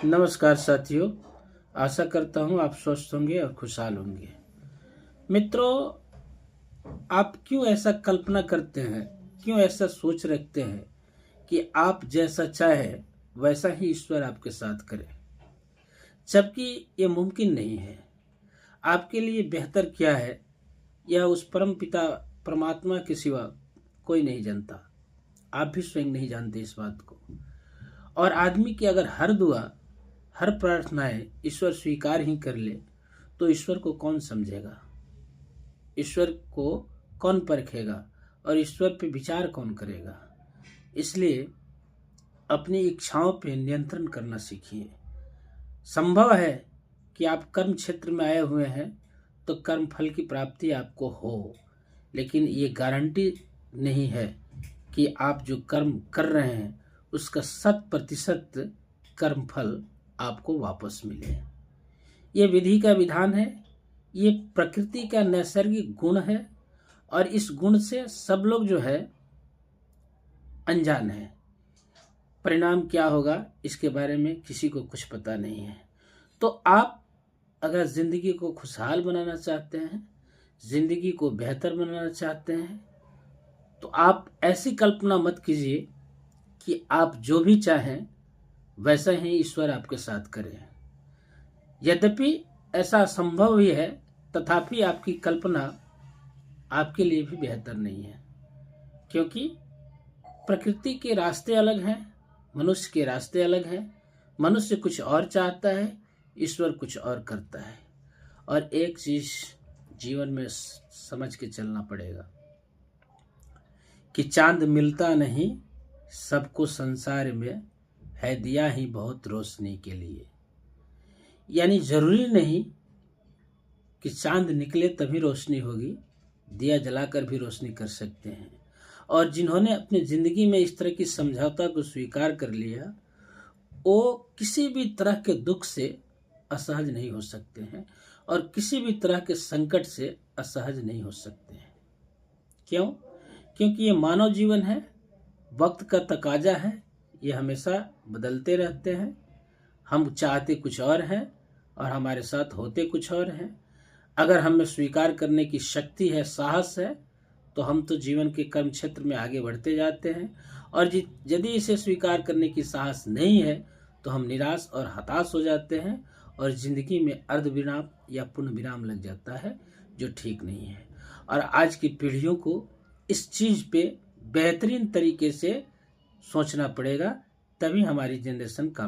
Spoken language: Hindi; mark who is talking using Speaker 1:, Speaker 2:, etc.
Speaker 1: नमस्कार साथियों, आशा करता हूँ आप स्वस्थ होंगे और खुशहाल होंगे। मित्रों, आप क्यों ऐसा कल्पना करते हैं, क्यों ऐसा सोच रखते हैं कि आप जैसा चाहे वैसा ही ईश्वर आपके साथ करे, जबकि ये मुमकिन नहीं है। आपके लिए बेहतर क्या है यह उस परम पिता परमात्मा के सिवा कोई नहीं जानता। आप भी स्वयं नहीं जानते इस बात को। और आदमी की अगर हर दुआ, हर प्रार्थनाएं ईश्वर स्वीकार ही कर ले तो ईश्वर को कौन समझेगा, ईश्वर को कौन परखेगा और ईश्वर पे विचार कौन करेगा। इसलिए अपनी इच्छाओं पे नियंत्रण करना सीखिए। संभव है कि आप कर्म क्षेत्र में आए हुए हैं तो कर्म फल की प्राप्ति आपको हो, लेकिन ये गारंटी नहीं है कि आप जो कर्म कर रहे हैं उसका 100% कर्म फल आपको वापस मिले। ये विधि का विधान है, ये प्रकृति का नैसर्गिक गुण है और इस गुण से सब लोग जो है अनजान है। परिणाम क्या होगा इसके बारे में किसी को कुछ पता नहीं है। तो आप अगर जिंदगी को खुशहाल बनाना चाहते हैं, जिंदगी को बेहतर बनाना चाहते हैं, तो आप ऐसी कल्पना मत कीजिए कि आप जो भी चाहें वैसा ही ईश्वर आपके साथ करे। यद्यपि ऐसा संभव भी है, तथापि आपकी कल्पना आपके लिए भी बेहतर नहीं है, क्योंकि प्रकृति के रास्ते अलग हैं, मनुष्य के रास्ते अलग हैं। मनुष्य कुछ और चाहता है, ईश्वर कुछ और करता है। और एक चीज जीवन में समझ के चलना पड़ेगा कि चांद मिलता नहीं सबको संसार में, है दिया ही बहुत रोशनी के लिए। यानी जरूरी नहीं कि चांद निकले तभी रोशनी होगी, दिया जलाकर भी रोशनी कर सकते हैं। और जिन्होंने अपनी जिंदगी में इस तरह की समझौता को स्वीकार कर लिया, वो किसी भी तरह के दुख से असहज नहीं हो सकते हैं और किसी भी तरह के संकट से असहज नहीं हो सकते हैं। क्यों? क्योंकि ये मानव जीवन है, वक्त का तकाजा है, ये हमेशा बदलते रहते हैं। हम चाहते कुछ और हैं और हमारे साथ होते कुछ और हैं। अगर हमें स्वीकार करने की शक्ति है, साहस है, तो हम तो जीवन के कर्म क्षेत्र में आगे बढ़ते जाते हैं। और यदि इसे स्वीकार करने की साहस नहीं है तो हम निराश और हताश हो जाते हैं और जिंदगी में अर्ध विराम या पूर्ण विराम लग जाता है, जो ठीक नहीं है। और आज की पीढ़ियों को इस चीज पे बेहतरीन तरीके से सोचना पड़ेगा, तभी हमारी जनरेशन काम